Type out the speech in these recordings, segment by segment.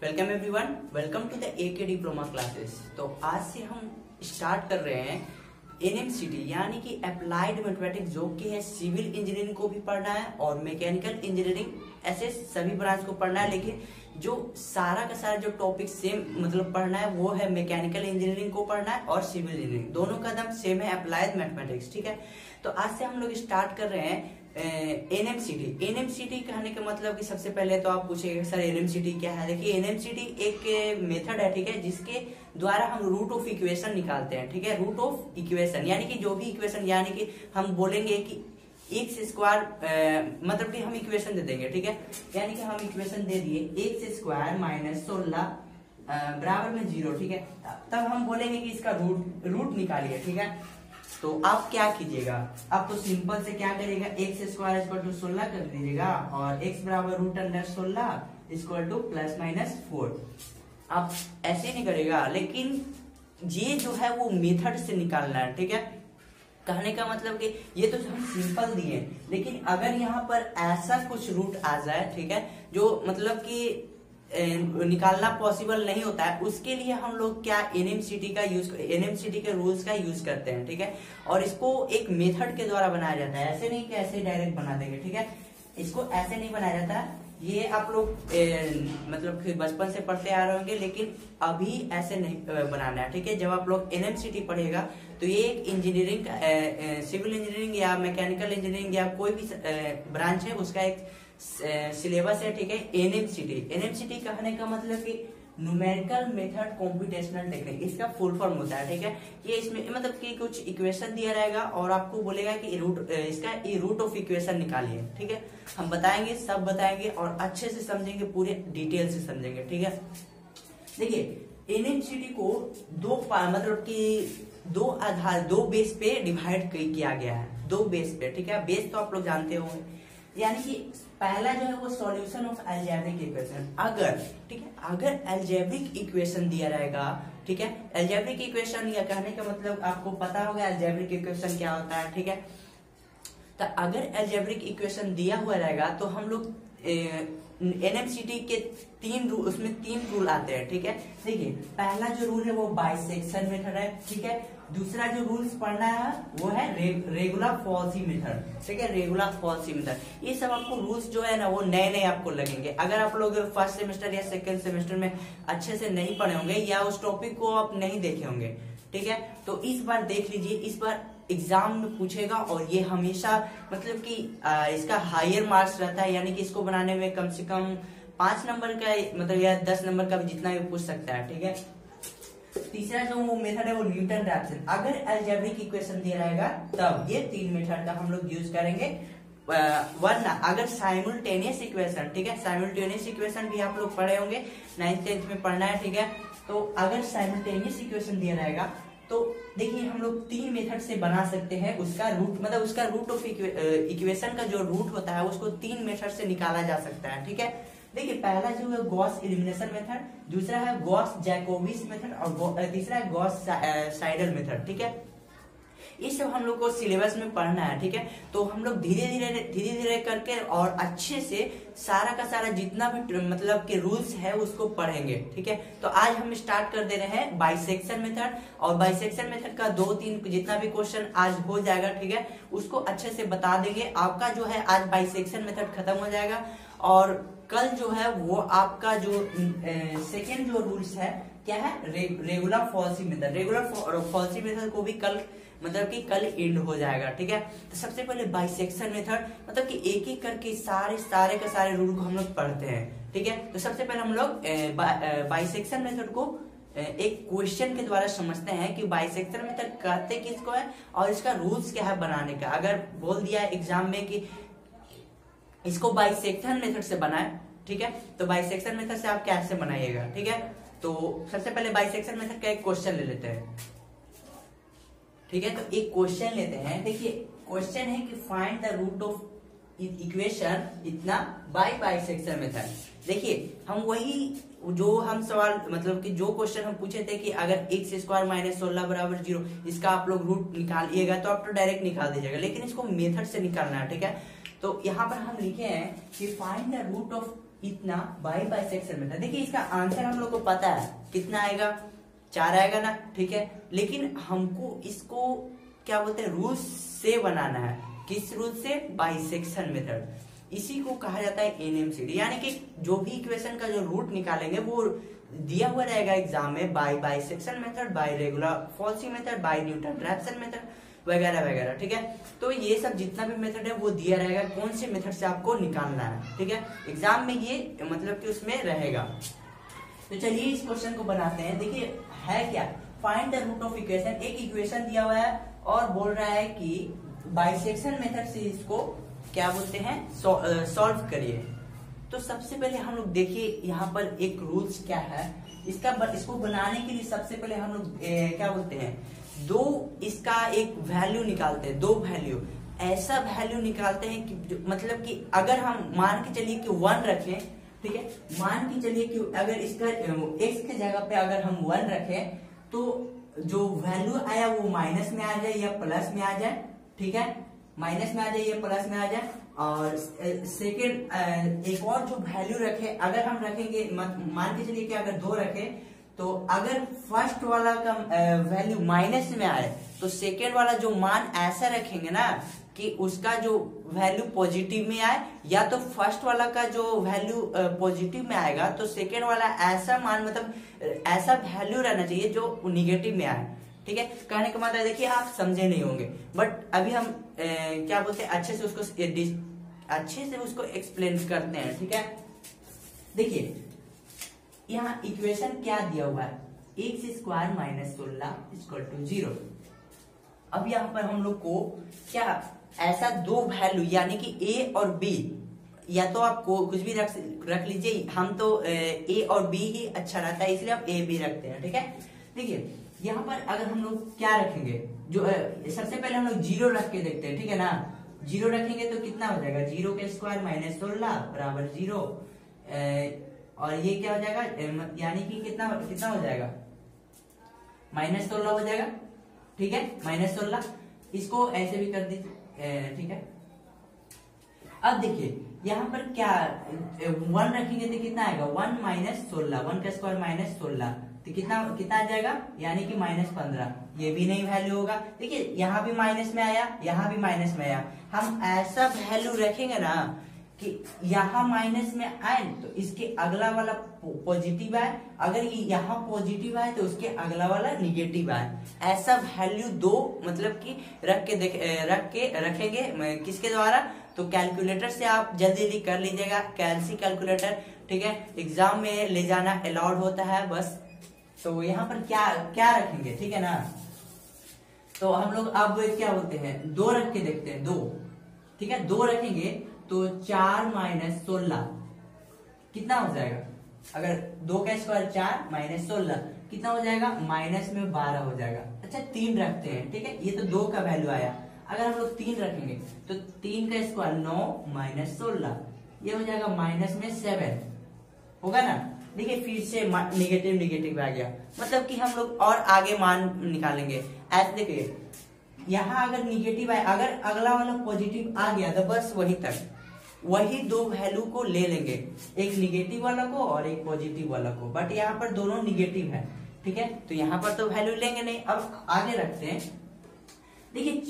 Welcome everyone, welcome to the AK diploma classes. तो आज से हम स्टार्ट कर रहे हैं एनएमसीटी यानी कि अप्लाइड मैथमेटिक्स, जो कि है सिविल इंजीनियरिंग को भी पढ़ना है और मैकेनिकल इंजीनियरिंग, ऐसे सभी ब्रांच को पढ़ना है। लेकिन जो सारा का सारा जो टॉपिक सेम मतलब पढ़ना है वो है मैकेनिकल इंजीनियरिंग को पढ़ना है और सिविल इंजीनियरिंग, दोनों का दम सेम है, अप्लाइड मैथमेटिक्स। ठीक है, तो आज से हम लोग स्टार्ट कर रहे हैं एनएमसीटी। एनएमसीटी कहने का मतलब कि सबसे पहले तो आप पूछेंगे सर एनएमसीटी क्या है। देखिए, एनएमसीटी एक मेथड है, ठीक है, जिसके द्वारा हम रूट ऑफ इक्वेशन निकालते हैं। ठीक है, रूट ऑफ इक्वेशन यानी कि जो भी इक्वेशन, यानी कि हम बोलेंगे कि एक्स स्क्वायर, मतलब कि हम इक्वेशन दे देंगे। ठीक है, यानी कि हम इक्वेशन दे दिए एक्स स्क्वायर माइनस 16 बराबर में 0। ठीक है, तब हम बोलेंगे कि इसका रूट निकालिए। ठीक है, तो आप क्या कीजिएगा, आप तो सिंपल से क्या करिएगा, एक्स स्क्वायर इक्वल टू 16 कर दीजिएगा और एक्स बराबर root under 16 equal to plus minus 4। आप ऐसे नहीं करेगा, लेकिन ये जो है वो मेथड से निकालना है। ठीक है, कहने का मतलब कि ये तो हम सिंपल दिए, लेकिन अगर यहाँ पर ऐसा कुछ रूट आ जाए, ठीक है, जो मतलब कि निकालना पॉसिबल नहीं होता है, उसके लिए हम लोग क्या एनएमसीटी के रूल्स का यूज करते हैं। ठीक है, और इसको एक मेथड के द्वारा बनाया जाता है, ऐसे नहीं कि ऐसे डायरेक्ट बना देंगे। ठीक है, इसको ऐसे नहीं बनाया जाता है, ये आप लोग मतलब कि बचपन से पढ़ते आ रहे होंगे, लेकिन अभी ऐसे नहीं बनाना है। ठीक है, जब आप लोग एनएमसीटी पढ़ेगा तो ये एक इंजीनियरिंग, सिविल इंजीनियरिंग या मैकेनिकल इंजीनियरिंग या कोई भी ब्रांच है, उसका एक सिलेबस है। ठीक है, एनएमसीटी कहने का मतलब कि न्यूमेरिकल मेथड कंप्यूटेशनल टेक्निक, इसका फुल फॉर्म होता है। ठीक है, ये इसमें मतलब कि कुछ इक्वेशन दिया रहेगा और आपको बोलेगा कि रूट ऑफ इक्वेशन निकालिए। ठीक है, हम बताएंगे, सब बताएंगे और अच्छे से समझेंगे, पूरे डिटेल से समझेंगे। ठीक है, देखिए एनएमसीटी को मतलब कि दो बेस पे डिवाइड किया गया है, दो बेस पे। ठीक है, बेस तो आप लोग जानते होंगे, यानी कि पहला जो है वो सॉल्यूशन ऑफ अलजेब्रिक इक्वेशन। अगर अलजेब्रिक इक्वेशन दिया रहेगा, ठीक है, अलजेब्रिक इक्वेशन या कहने का मतलब आपको पता होगा अलजेब्रिक इक्वेशन क्या होता है। ठीक है, तो अगर अलजेब्रिक इक्वेशन दिया हुआ रहेगा तो हम लोग एनएमसीटी के उसमें तीन रूल आते हैं। ठीक है, देखिए पहला जो रूल है वो बाइसेक्शन मेथड है। ठीक है, दूसरा जो रूल्स पढ़ना है वो है रेगुलर फॉल्सी मेथड। ठीक है, रेगुलर फॉल्सी मेथड, ये सब आपको रूल्स जो है ना वो नए नए आपको लगेंगे। अगर आप लोग फर्स्ट सेमेस्टर या सेकंड सेमेस्टर में अच्छे से नहीं पढ़े होंगे या उस टॉपिक को आप नहीं देखे होंगे, ठीक है, तो इस बार देख लीजिए, इस बार एग्जाम में पूछेगा और ये हमेशा मतलब कि इसका हायर मार्क्स रहता है, यानी कि इसको बनाने में कम से कम 5 नंबर का मतलब या 10 नंबर का भी जितना भी पूछ सकता है। ठीक है, तीसरा जो वो मेथड है वो न्यूटन रैप्सन। अगर अलजेब्रिक इक्वेशन दिया रहेगा तब ये 3 मेथड का हम लोग यूज करेंगे। वरना अगर साइमल्टेनियस इक्वेशन, ठीक है, साइमल्टेनियस इक्वेशन भी आप लोग पढ़े होंगे, 9th 10th में पढ़ना है। ठीक है, तो अगर साइमल्टेनियस इक्वेशन दिया रहेगा तो देखिए हम लोग 3 मेथड से बना सकते हैं। उसका रूट मतलब उसका रूट ऑफ इक्वेशन का जो रूट होता है उसको 3 मेथड से निकाला जा सकता है। ठीक है, देखिए पहला जो है गॉस एलिमिनेशन मेथड, दूसरा है गॉस जैकोबिस मेथड और तीसरा है गॉस साइडल मेथड। ठीक है, ये सब हम लोग को सिलेबस में पढ़ना है। ठीक है, तो हम लोग धीरे धीरे करके और अच्छे से सारा का सारा जितना भी मतलब के रूल्स है उसको पढ़ेंगे। ठीक है, तो आज हम स्टार्ट कर दे रहे हैं बाइसेक्शन मेथड, और बाइसेक्शन मेथड का 2-3 जितना भी क्वेश्चन आज हो जाएगा, ठीक है, उसको अच्छे से बता देंगे। आपका जो है आज बाइसेक्शन मेथड खत्म हो जाएगा और कल जो है वो आपका जो सेकेंड जो रूल्स है क्या है, regular falsi method. Regular falsi method को भी कल मतलब कि कल एंड हो जाएगा। ठीक है, तो सबसे पहले बाइसेक्शन मेथड मतलब कि एक एक करके सारे के सारे रूल को हम लोग पढ़ते हैं। ठीक है, तो सबसे पहले हम लोग बाइसेक्शन मेथड को एक क्वेश्चन के द्वारा समझते हैं कि बाइसेक्शन मेथड कहते किसको है और इसका रूल्स क्या है बनाने का। अगर बोल दिया एग्जाम में कि इसको बाइसेक्शन मेथड से बनाए, ठीक है, तो बाइसेक्शन मेथड से आप कैसे बनाइएगा। ठीक है, तो सबसे पहले बाइसेक्शन मेथड का एक क्वेश्चन ले लेते हैं। ठीक है, तो एक क्वेश्चन लेते हैं। देखिए क्वेश्चन है कि find the root of equation इतना बाय बाइसेक्शन मेथड। देखिए हम वही जो हम सवाल मतलब कि जो क्वेश्चन हम पूछे थे कि अगर एक्स स्क्वायर माइनस 16 बराबर 0, इसका आप लोग रूट निकालिएगा तो आप तो डायरेक्ट निकाल दीजिएगा, लेकिन इसको मेथड से निकालना है। ठीक है, तो यहाँ पर हम लिखे हैं कि फाइंड द रूट ऑफ इतना बाई बाइसेक्शन मेथड। देखिए इसका आंसर हम लोग को पता है कितना आएगा, 4 आएगा ना, ठीक है। लेकिन हमको इसको क्या बोलते हैं, रूल से बनाना है। किस रूल से? Bisection method. इसी को कहा जाता है एनएमसीडी, यानी कि जो भी इक्वेशन का जो रूट निकालेंगे वो दिया हुआ रहेगा एग्जाम में, by bisection method, by regular falsi method, by Newton Raphson method वगैरह वगैरह, ठीक है। तो ये सब जितना भी मेथड है वो दिया रहेगा, कौन से मेथड से आपको निकालना है, ठीक है। एग्जाम में ये मतलब कि उसमें रहेगा। तो चलिए इस क्वेश्चन को बनाते हैं। देखिए है क्या, find the root of equation. एक इक्वेशन दिया हुआ है और बोल रहा है कि बाइसेक्शन मेथड से इसको क्या बोलते हैं, सॉल्व करिए। तो सबसे पहले हम लोग देखिए यहाँ पर एक रूल्स क्या है इसको बनाने के लिए। सबसे पहले हम लोग क्या बोलते हैं, दो इसका एक वैल्यू निकालते हैं, दो वैल्यू, ऐसा वैल्यू निकालते हैं कि मतलब कि अगर हम मान के चलिए कि 1 रखें, ठीक है, मान के चलिए कि अगर इसका x के जगह पे अगर हम 1 रखें तो जो वैल्यू आया वो माइनस में आ जाए या प्लस में आ जाए, ठीक है, माइनस में आ जाए या प्लस में आ जाए। और सेकेंड एक और जो वैल्यू रखे, अगर हम रखेंगे मान के चलिए कि अगर 2 रखे तो अगर फर्स्ट वाला का वैल्यू माइनस में आए तो सेकेंड वाला जो मान ऐसा रखेंगे ना कि उसका जो वैल्यू पॉजिटिव में आए, या तो फर्स्ट वाला का जो वैल्यू पॉजिटिव में आएगा तो सेकेंड वाला ऐसा मान मतलब ऐसा वैल्यू रहना चाहिए जो निगेटिव में आए, ठीक है। कहने का मतलब देखिए आप समझे नहीं होंगे, बट अभी हम क्या बोलते हैं अच्छे से उसको एक्सप्लेन करते हैं, ठीक है। देखिए यहाँ इक्वेशन क्या दिया हुआ है, x² - 16 = 0। अब यहाँ पर हम लोग को क्या ऐसा दो वैल्यू यानी कि a और b, या तो आपको कुछ भी रख लीजिए, हम तो a और b ही अच्छा रहता है इसलिए हम a b रखते हैं, ठीक है। देखिए यहाँ पर अगर हम लोग क्या रखेंगे, जो सबसे पहले हम लोग 0 रख के देखते हैं, ठीक है ना। 0 रखेंगे तो कितना हो जाएगा, 0 के स्क्वायर - 16 बराबर 0, और ये क्या हो जाएगा, यानी कि कितना हो जाएगा, -16 हो जाएगा, ठीक है, -16। इसको ऐसे भी कर दीजिए, ठीक है। अब देखिए यहाँ पर क्या 1 रखेंगे तो कितना आएगा, 1 - 16, 1 का स्क्वायर -16 तो कितना आ जाएगा, यानी कि -15। ये भी नहीं वैल्यू होगा। देखिए यहाँ भी माइनस में आया, यहाँ भी माइनस में आया। हम ऐसा वैल्यू रखेंगे ना कि यहाँ माइनस में आए तो इसके अगला वाला पॉजिटिव आए, अगर यहाँ पॉजिटिव आए तो उसके अगला वाला निगेटिव आए। ऐसा वैल्यू दो मतलब कि रखेंगे किसके द्वारा, तो कैलकुलेटर से आप जल्दी कर लीजिएगा, कैलसी कैलकुलेटर, ठीक है। एग्जाम में ले जाना अलाउड होता है बस। तो यहाँ पर क्या रखेंगे, ठीक है ना। तो हम लोग अब क्या बोलते हैं, 2 रख के देखते हैं, 2, ठीक है। 2 रखेंगे तो 4 - 16 कितना हो जाएगा, अगर 2 का स्क्वायर 4 - 16 कितना हो जाएगा, माइनस में 12 हो जाएगा। अच्छा 3 रखते हैं, ठीक है, ये तो 2 का वैल्यू आया। अगर हम लोग 3 रखेंगे तो 3 का स्क्वायर 9 - 16 ये हो जाएगा -7 होगा ना। देखिए फिर से निगेटिव आ गया, मतलब कि हम लोग और आगे मान निकालेंगे। ऐसे देखिए यहाँ अगर निगेटिव आए, अगर अगला वाला पॉजिटिव आ गया तो बस वही 2 वैल्यू को ले लेंगे, एक निगेटिव वाला को और एक पॉजिटिव वाला को, बट यहाँ पर दोनों निगेटिव है, ठीक है। तो यहाँ पर तो वैल्यू लेंगे नहीं। अब आगे रखते हैं। देखिए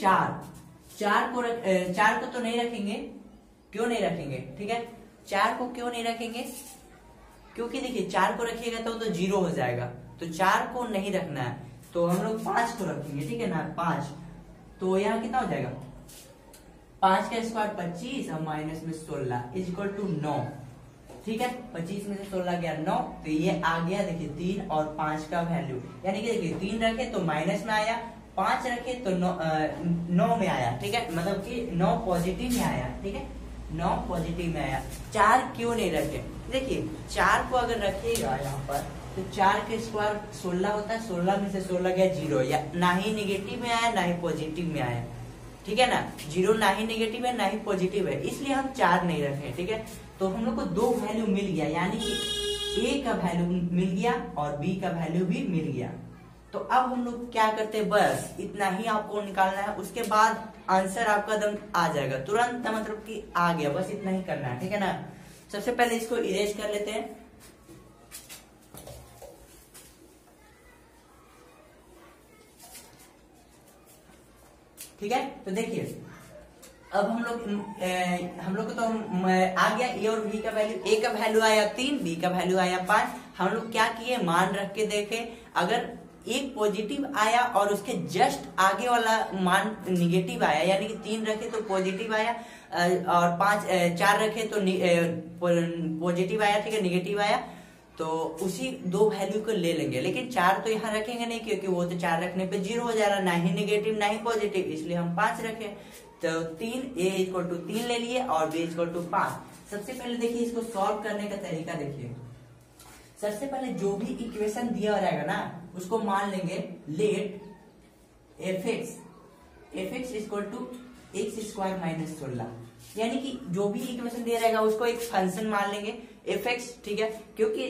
4 को तो नहीं रखेंगे, क्यों नहीं रखेंगे, ठीक है। 4 को क्यों नहीं रखेंगे, क्योंकि देखिए 4 को रखिएगा तो 0 हो जाएगा, तो 4 को नहीं रखना है। तो हम लोग 5 को रखेंगे, ठीक है ना, 5। तो यहाँ कितना हो जाएगा, 5 का स्क्वायर 25 और माइनस में 16 = 9, ठीक है। 25 में से 16 गया 9, तो ये आ गया देखिए 3 और 5 का वैल्यू, यानी कि देखिए 3 रखे तो माइनस में आया, 5 रखे तो 9 में आया, ठीक है, मतलब कि 9 पॉजिटिव में आया, ठीक है, 9 पॉजिटिव में आया। 4 क्यों नहीं रखे, देखिए 4 को अगर रखिएगा यहाँ पर तो 4 के स्क्वायर 16 होता है, 16 में से 16 गया 0, या ना ही निगेटिव में आया ना ही पॉजिटिव में आया, ठीक है ना। 0 ना ही निगेटिव है ना ही पॉजिटिव है, इसलिए हम 4 नहीं रखे, ठीक है। तो हम लोग को 2 वैल्यू मिल गया, यानी कि A का वैल्यू मिल गया और B का वैल्यू भी मिल गया। तो अब हम लोग क्या करते हैं, बस इतना ही आपको निकालना है, उसके बाद आंसर आपका एकदम आ जाएगा तुरंत, मतलब कि आ गया, बस इतना ही करना है, ठीक है ना। सबसे पहले इसको इरेज कर लेते हैं। ठीक है, तो देखिए अब हम लोग को तो आ गया ए और बी का वैल्यू। ए का वैल्यू आया 3, बी का वैल्यू आया 5। हम लोग क्या किए, मान रख के देखे, अगर एक पॉजिटिव आया और उसके जस्ट आगे वाला मान निगेटिव आया, यानी कि 3 रखे तो पॉजिटिव आया और 4 रखे तो पॉजिटिव आया, ठीक है, निगेटिव आया, तो उसी 2 वैल्यू को ले लेंगे। लेकिन 4 तो यहाँ रखेंगे नहीं, क्योंकि वो तो 4 रखने पे 0 हो जा रहा, ना ही निगेटिव ना ही पॉजिटिव, इसलिए हम 5 रखे। तो 3 a = 3 ले लिए और b = 5। सबसे पहले देखिए इसको सॉल्व करने का तरीका देखिए। सबसे पहले जो भी इक्वेशन दिया रहेगा ना उसको मान लेंगे लेट fx = x² - 16, यानी कि जो भी इक्वेशन दिया रहेगा उसको एक फंक्शन मान लेंगे fx, ठीक है, क्योंकि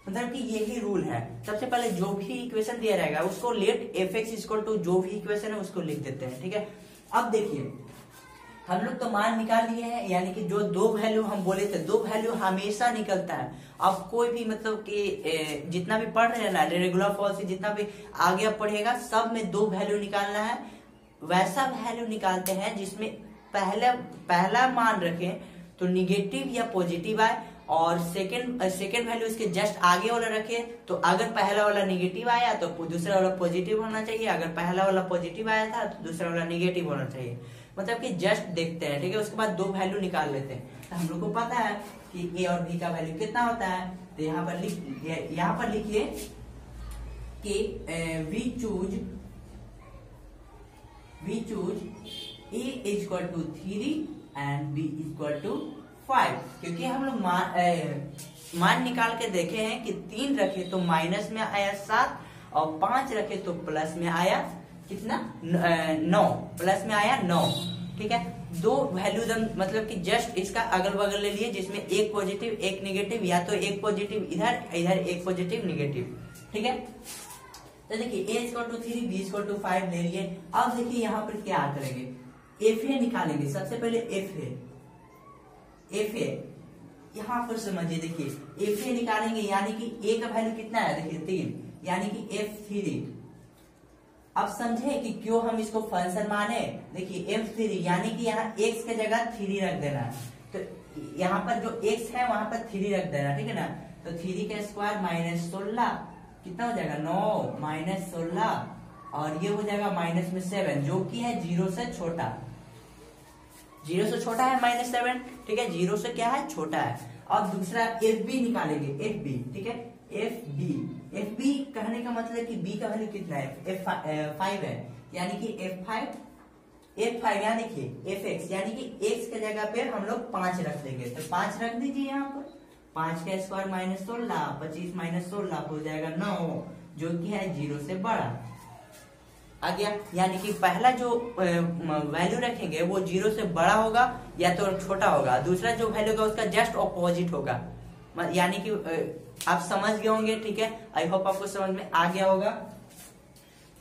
मतलब कि यही रूल है। सबसे पहले जो भी इक्वेशन दिया रहेगा उसको लेट fx = जो भी इक्वेशन है उसको लिख देते हैं। ठीक है, अब देखिए हम लोग तो मान निकाल लिए हैं, यानी कि जो 2 वैल्यू हम बोले थे, 2 वैल्यू हमेशा निकलता है। अब कोई भी मतलब कि जितना भी पढ़ रहे हैं ना, रेगुलर पॉलिसी जितना भी आगे अब पढ़ेगा, सब में 2 वैल्यू निकालना है। वैसा वैल्यू निकालते हैं जिसमें पहला मान रखें तो निगेटिव या पॉजिटिव आए, और सेकेंड वैल्यू इसके जस्ट आगे वाला रखे, तो अगर पहला वाला निगेटिव आया तो दूसरा वाला पॉजिटिव होना चाहिए, अगर पहला वाला पॉजिटिव आया था तो दूसरा वाला निगेटिव होना चाहिए। मतलब कि जस्ट देखते हैं, ठीक है, उसके बाद 2 वैल्यू निकाल लेते हैं। तो हम लोग को पता है कि ए और बी का वैल्यू कितना होता है, तो यहाँ पर लिखिए कि we choose a = 3 and b = 5, क्योंकि हम लोग मान निकाल के देखे हैं कि 3 रखे तो माइनस में आया 7 और 5 रखे तो प्लस में आया कितना 9, प्लस में आया 9। ठीक है, 2 वैल्यू मतलब कि जस्ट इसका अगल बगल ले लिए, जिसमें एक पॉजिटिव एक निगेटिव, या तो एक पॉजिटिव इधर एक पॉजिटिव निगेटिव। ठीक है, तो देखिए a = 3 b = 5 ले लिए। अब देखिए यहाँ पर क्या करेंगे, fa निकालेंगे। सबसे पहले fa यहाँ पर समझिए, देखिए fa निकालेंगे, यानी कि a का वैल्यू कितना है, देखिए 3, यानी कि f3। अब समझे कि क्यों हम इसको फंक्शन माने। देखिए f3 यानी कि यहाँ x के जगह 3 रख देना, तो यहाँ पर जो x है वहां पर 3 रख देना, ठीक है ना। तो 3 का स्क्वायर माइनस 16 कितना हो जाएगा 9 माइनस 16, और ये हो जाएगा माइनस में 7, जो कि है 0 से छोटा। 0 से छोटा है -7, ठीक है, 0 से क्या है, छोटा है। और दूसरा fb निकालेंगे, fb, ठीक है, fb कहने का मतलब कि b का वैल्यू कितना है, f5 है, यानी कि f5 यहाँ देखिए fx, यानी कि x के जगह पे हम लोग 5 रख देंगे, तो 5 रख दीजिए यहाँ पर। 5 का स्क्वायर माइनस 16, 25 माइनस 16 हो जाएगा 9, जो कि है 0 से बड़ा आ गया। यानी कि पहला जो वैल्यू रखेंगे वो 0 से बड़ा होगा या तो छोटा होगा, दूसरा जो वैल्यू होगा उसका जस्ट ऑपोजिट होगा। यानी कि आप समझ गए होंगे, ठीक है, आई होप आपको समझ में आ गया होगा।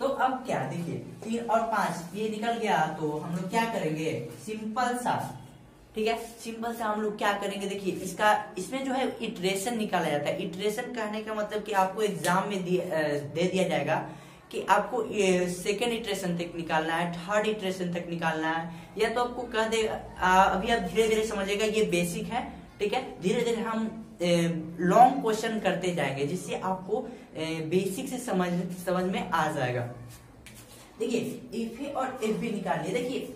तो अब क्या देखिए 3 और 5 ये निकल गया, तो हम लोग क्या करेंगे, सिंपल सा, ठीक है, सिंपल सा हम लोग क्या करेंगे, देखिए इसमें जो है इटरेशन निकाला जाता है। इटरेशन कहने का मतलब कि आपको एग्जाम में दे दिया जाएगा कि आपको सेकेंड इटरेशन तक निकालना है, थर्ड इटरेशन तक निकालना है, या तो आपको कह दे अभी आप धीरे धीरे समझिएगा, ये बेसिक है, ठीक है, धीरे धीरे हम लॉन्ग क्वेश्चन करते जाएंगे, जिससे आपको बेसिक से समझ में आ जाएगा। देखिए fa और fb निकालिए। देखिए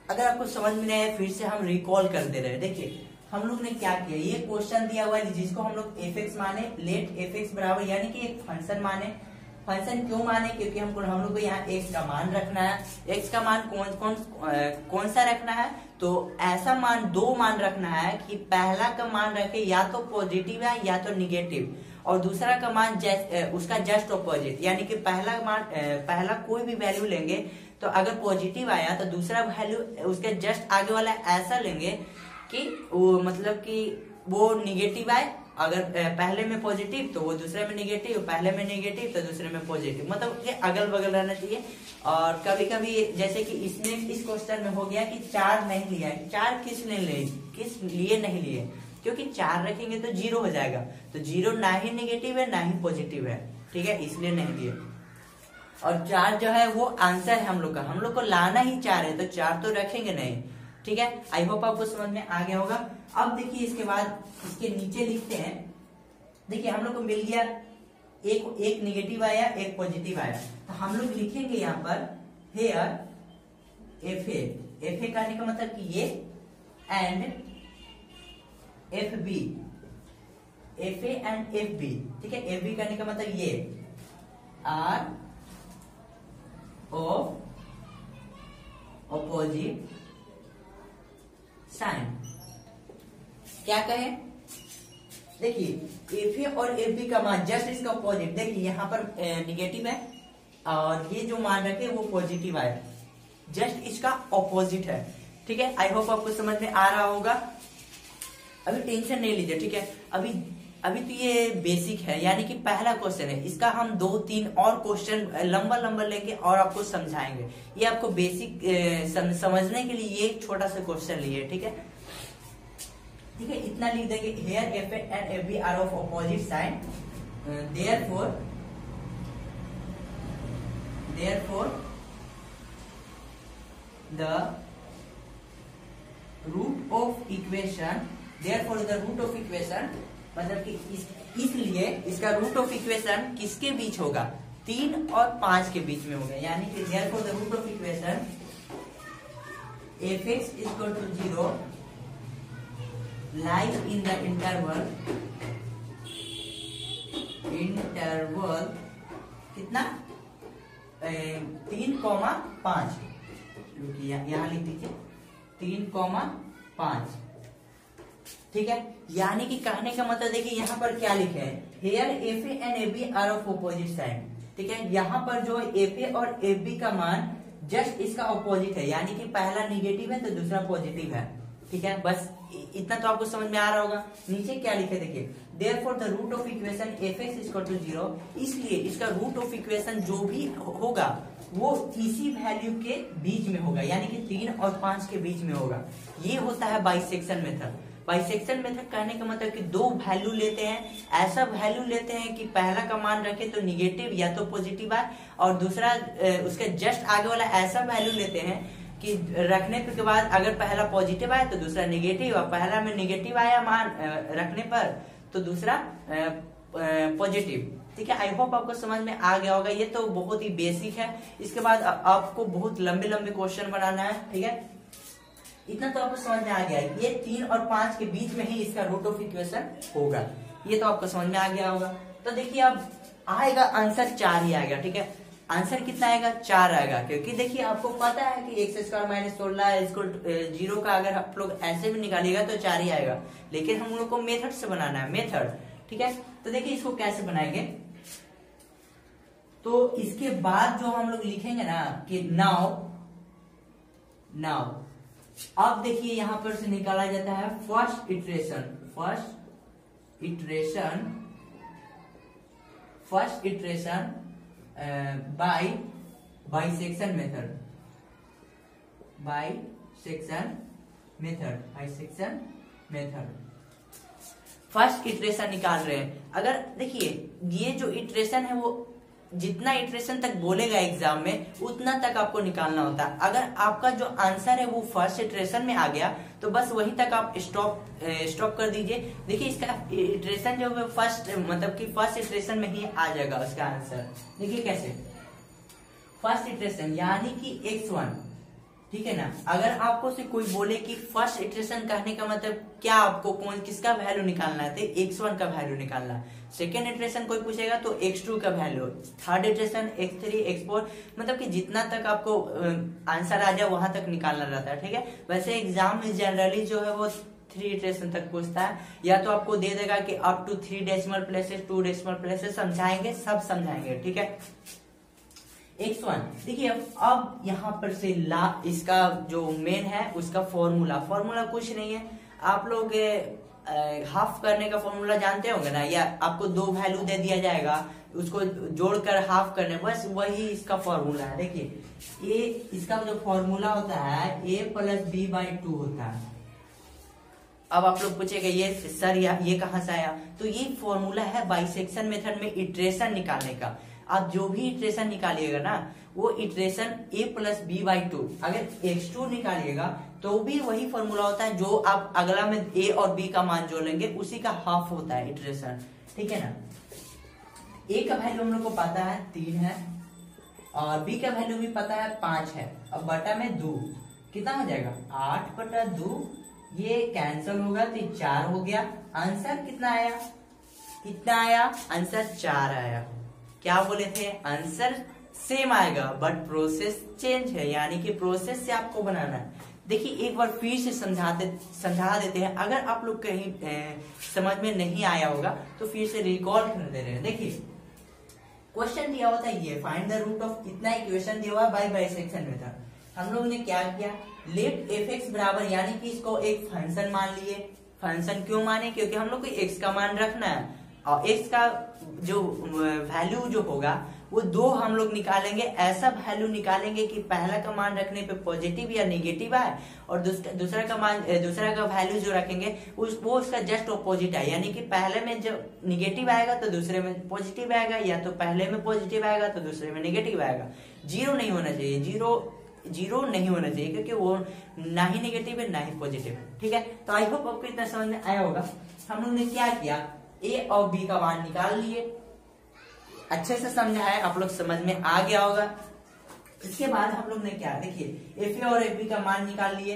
अगर आपको समझ में नहीं आया फिर से हम रिकॉल कर दे रहे हैं। देखिए हम लोग ने क्या किया, ये क्वेश्चन दिया हुआ है जिसको हम लोग fx माने, लेट fx बराबर, यानी कि एक फंक्शन माने। फंक्शन क्यों माने, क्योंकि हम लोग को यहाँ x का मान रखना है। x का मान कौन सा रखना है, तो ऐसा मान 2 मान रखना है कि पहला का मान रखे या तो पॉजिटिव है या तो निगेटिव, और दूसरा का मान उसका जस्ट ऑपोजिट, यानी कि पहला कोई भी वैल्यू लेंगे तो अगर पॉजिटिव आया तो दूसरा वैल्यू उसके जस्ट आगे वाला ऐसा लेंगे कि वो मतलब कि वो निगेटिव आए। अगर पहले में पॉजिटिव तो वो दूसरे में निगेटिव, पहले में निगेटिव तो दूसरे में पॉजिटिव, मतलब ये अगल बगल रहना चाहिए। और कभी कभी जैसे कि इसमें इस क्वेश्चन में हो गया कि 4 नहीं लिया है, 4 किस लिए नहीं लिए, क्योंकि 4 रखेंगे तो 0 हो जाएगा, तो 0 ना ही नेगेटिव है ना ही पॉजिटिव है, ठीक है, इसलिए नहीं दिए। और 4 जो है वो आंसर है हम लोग का, हम लोग को लाना ही 4 है, तो 4 तो रखेंगे नहीं, ठीक है। आई होप आपको समझ में आ गया होगा। अब देखिए इसके बाद इसके नीचे लिखते हैं, देखिए हम लोग को मिल गया एक नेगेटिव आया, एक पॉजिटिव आया, तो हम लोग लिखेंगे यहाँ पर हेयर एफ ए कहने का मतलब कि ये, and f b, f a and f b, ठीक है, एफ बी कहने का मतलब ये आर ऑफ ऑपोजिट साइन। क्या कहे, देखिए एफ ए और एफ बी का मान जस्ट इसका ऑपोजिट, देखिए यहाँ पर निगेटिव है और ये जो मान रखे वो पॉजिटिव आए, जस्ट इसका ऑपोजिट है, ठीक है। आई होप आपको समझ में आ रहा होगा। अभी टेंशन नहीं लीजिए, ठीक है, अभी तो ये बेसिक है, यानी कि पहला क्वेश्चन है, इसका हम 2-3 और क्वेश्चन लंबा लेके और आपको समझाएंगे। ये आपको बेसिक समझने के लिए ये छोटा सा क्वेश्चन लिए, ठीक है, ठीक है, इतना लिख देंगे, here f a and f b are of opposite sign, therefore the root of equation, therefore the root of equation मतलब कि इसलिए इसका रूट ऑफ इक्वेशन किसके बीच होगा, 3 और 5 के बीच में होगा, यानी कि therefore the root of equation fx equal to 0 lies in the interval कितना 3,5, यहाँ लिख दीजिए 3,5, ठीक है। यानी कि कहने का मतलब देखिए यहाँ पर क्या लिखे हैं, here f a and f b are of opposite sign, ठीक है। यहाँ पर जो एफ ए और एफ बी का मान जस्ट इसका ऑपोजिट है, यानी कि पहला निगेटिव है तो दूसरा पॉजिटिव है, ठीक है। बस इतना तो आपको समझ में आ रहा होगा। नीचे क्या लिखे देखिए, therefore the root of equation fx is equal to 0, इसलिए इसका रूट ऑफ इक्वेशन जो भी होगा वो इसी वैल्यू के बीच में होगा, यानी कि 3 और 5 के बीच में होगा। ये होता है बाइसेक्शन मेथड। बाइसेक्शन मेथड कहने का मतलब कि 2 वैल्यू लेते हैं, ऐसा वैल्यू लेते हैं कि पहला का मान रखे तो निगेटिव या तो पॉजिटिव आए, और दूसरा उसके जस्ट आगे वाला ऐसा वैल्यू लेते हैं कि रखने के बाद अगर पहला पॉजिटिव आया तो दूसरा निगेटिव, और पहला में निगेटिव आया मान रखने पर तो दूसरा पॉजिटिव, ठीक है। आई होप आपको समझ में आ गया होगा। ये तो बहुत ही बेसिक है, इसके बाद आपको बहुत लंबे क्वेश्चन बनाना है, ठीक है। इतना तो आपको समझ में आ गया है, ये 3 और 5 के बीच में ही इसका रूट ऑफ इक्वेशन होगा, ये तो आपको समझ में आ गया होगा। तो देखिए अब आएगा आंसर 4 ही आएगा, ठीक है। आंसर कितना आएगा, 4 आएगा, क्योंकि देखिए आपको पता है कि x² - 16 0 का अगर आप लोग ऐसे भी निकालिएगा तो 4 ही आएगा, लेकिन हम लोग को मेथड से बनाना है, मेथड, ठीक है। तो देखिए इसको कैसे बनाएंगे, तो इसके बाद जो हम लोग लिखेंगे ना कि नाउ अब देखिए यहां पर से निकाला जाता है first iteration bisection method first iteration निकाल रहे हैं। अगर देखिए ये जो इटरेशन है वो जितना इटरेशन तक बोलेगा एग्जाम में उतना तक आपको निकालना होता है। अगर आपका जो आंसर है वो फर्स्ट इटरेशन में आ गया तो बस वहीं तक आप स्टॉप कर दीजिए। देखिए इसका इटरेशन जो है फर्स्ट मतलब कि फर्स्ट इटरेशन में ही आ जाएगा उसका आंसर। देखिए कैसे, फर्स्ट इटरेशन यानी कि x1, ठीक है ना। अगर आपको से कोई बोले कि फर्स्ट इटरेशन कहने का मतलब क्या, आपको किसका वैल्यू निकालना है, तो x1 का वैल्यू निकालना है। सेकेंड इटरेशन कोई पूछेगा तो x2 का value, third iteration x3 x4, मतलब कि जितना तक आपको आंसर आ जाए वहां तक निकालना रहता है, ठीक है। वैसे एग्जाम में जनरली जो है वो 3 इटरेशन तक पूछता है, या तो आपको दे देगा कि up to 3 decimal places 2 decimal places समझाएंगे, सब समझाएंगे, ठीक है। x1 देखिए अब यहाँ पर से इसका जो मेन है उसका फॉर्मूला कुछ नहीं है। आप लोग हाफ करने का फॉर्मूला जानते होंगे ना, या आपको 2 वैल्यू दे दिया जाएगा उसको जोड़कर हाफ करने, बस वही इसका फॉर्मूला है। देखिए ये इसका जो फॉर्मूला होता है a + b/2 होता है, अब आप लोग पूछेगा ये सर ये कहाँ से आया, तो ये फॉर्मूला है बाइसेक्शन मेथड में इटरेशन निकालने का। आप जो भी इटरेशन निकालिएगा ना, वो iteration a plus b by 2, अगर x2 निकालिएगा तो भी वही फॉर्मूला होता है, जो आप अगला में a और b का मान जोड़ेंगे उसी का हाफ होता है इटरेशन, ठीक है ना। a का वैल्यू हम लोग को पता है 3 है, और b का वैल्यू भी पता है 5 है। अब बटा में 2 कितना हो जाएगा, 8/2, ये कैंसिल होगा तो 4 हो गया। आंसर कितना आया, कितना आया, आंसर 4 आया। क्या बोले थे, आंसर सेम आएगा बट प्रोसेस चेंज है, यानी कि प्रोसेस से आपको बनाना है। देखिए एक बार फिर से समझा देते हैं, अगर आप लोग कहीं समझ में नहीं आया होगा तो फिर से रिकॉल कर दे रहे हैं। देखिए क्वेश्चन दिया होता है ये, फाइंड द रूट ऑफ, इतना इक्वेशन दिया हुआ बाय बाइसेक्शन मेथड। हम लोग ने क्या किया, लेट f(x) बराबर, यानी कि इसको एक फंक्शन मान लिए। फंक्शन क्यों माने, क्योंकि हम लोग को x का मान रखना है, और x का जो वैल्यू जो होगा वो 2 हम लोग निकालेंगे। ऐसा वैल्यू निकालेंगे कि पहला का मान रखने पे पॉजिटिव या निगेटिव आए, और दूसरा का वैल्यू जो रखेंगे वो उसका जस्ट ऑपोजिट है, यानी कि पहले में जब निगेटिव आएगा तो दूसरे में पॉजिटिव आएगा, या तो पहले में पॉजिटिव आएगा तो दूसरे में निगेटिव आएगा। जीरो नहीं होना चाहिए, जीरो नहीं होना चाहिए, क्योंकि वो ना ही नेगेटिव है ना ही पॉजिटिव है, ठीक है। तो आई होप आपको इतना समझ में आया होगा। हम लोग ने क्या किया, ए और बी का मान निकाल लिए, अच्छे से समझा है, आप लोग समझ में आ गया होगा। इसके बाद हम लोग ने क्या, देखिए एफ ए और एफ बी का मान निकाल लिए,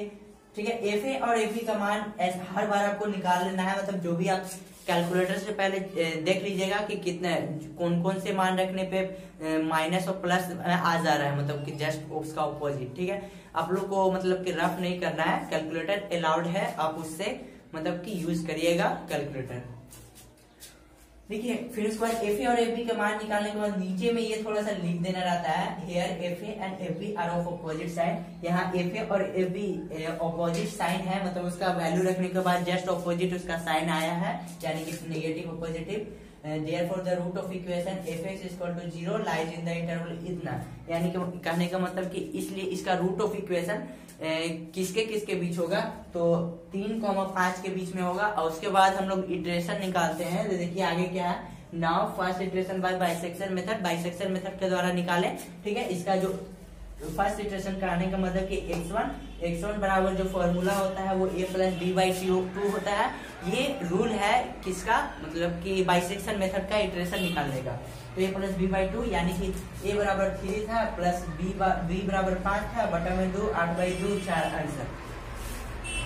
ठीक है। एफ ए और एफ बी का मान हर बार आपको निकाल लेना है, मतलब जो भी आप कैलकुलेटर से पहले देख लीजिएगा कि कितने कौन कौन से मान रखने पे माइनस और प्लस आ जा रहा है, मतलब कि जस्ट उसका ऑपोजिट, ठीक है। आप लोग को मतलब कि रफ नहीं करना है, कैलकुलेटर अलाउड है, आप उससे मतलब कि यूज करिएगा कैलकुलेटर। देखिए फिर उसके बाद एफ ए और एफ बी का मान निकालने के बाद नीचे में ये थोड़ा सा लिख देना रहता है, here f a and f b are of opposite sign. यहाँ एफ ए और एफ बी अपोजिट साइन है, मतलब उसका वैल्यू रखने के बाद जस्ट अपोजिट उसका साइन आया है, यानी कि नेगेटिव और positive. Therefore the root of equation f(x) = 0 lies in the interval इतना, यानी कि कहने का मतलब कि इसलिए इसका रूट ऑफ इक्वेशन किसके किसके बीच होगा, तो 3,5 के बीच में होगा। और उसके बाद हम लोग इटरेशन निकालते हैं, तो देखिए आगे क्या है, now first iteration by bisection method, bisection method के द्वारा निकाले, ठीक है। इसका जो फर्स्ट इटरेशन कराने का मतलब कि x1 बराबर जो फॉर्मूला होता है वो a प्लस बी बाई 2 होता है। ये रूल है किसका, मतलब कि बाइसेक्शन मेथड का इटरेशन निकालने का। तो a प्लस बी बाई 2, यानी कि a बराबर 3 था प्लस b बराबर 5 था, बटा में 2, 8/2, 4 आंसर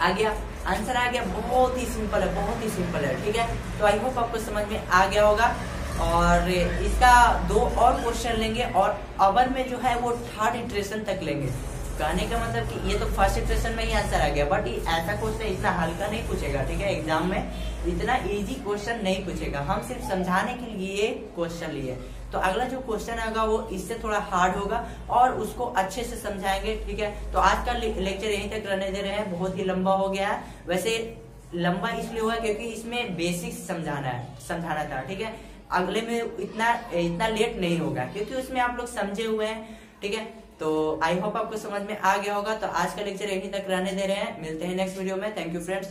आ गया। आंसर आ गया, बहुत ही सिंपल है, बहुत ही सिंपल है, ठीक है। तो आई होप आपको समझ में आ गया होगा। और इसका 2 और क्वेश्चन लेंगे, और अवर में जो है वो 3rd इटरेशन तक लेंगे। कहने का मतलब कि ये तो फर्स्ट इटरेशन में ही आंसर आ गया, बट ऐसा क्वेश्चन इतना हल्का नहीं पूछेगा, ठीक है। एग्जाम में इतना इजी क्वेश्चन नहीं पूछेगा, हम सिर्फ समझाने के लिए क्वेश्चन लिए। तो अगला जो क्वेश्चन आएगा वो इससे थोड़ा हार्ड होगा, और उसको अच्छे से समझाएंगे, ठीक है। तो आज का लेक्चर यहीं तक रहने दे रहे हैं, बहुत ही लंबा हो गया है। वैसे लंबा इसलिए हुआ क्योंकि इसमें बेसिक्स समझाना था, ठीक है। अगले में इतना लेट नहीं होगा, क्योंकि उसमें आप लोग समझे हुए हैं, ठीक है। तो आई होप आपको समझ में आ गया होगा। तो आज का लेक्चर यहीं तक रहने दे रहे हैं, मिलते हैं नेक्स्ट वीडियो में। Thank you friends.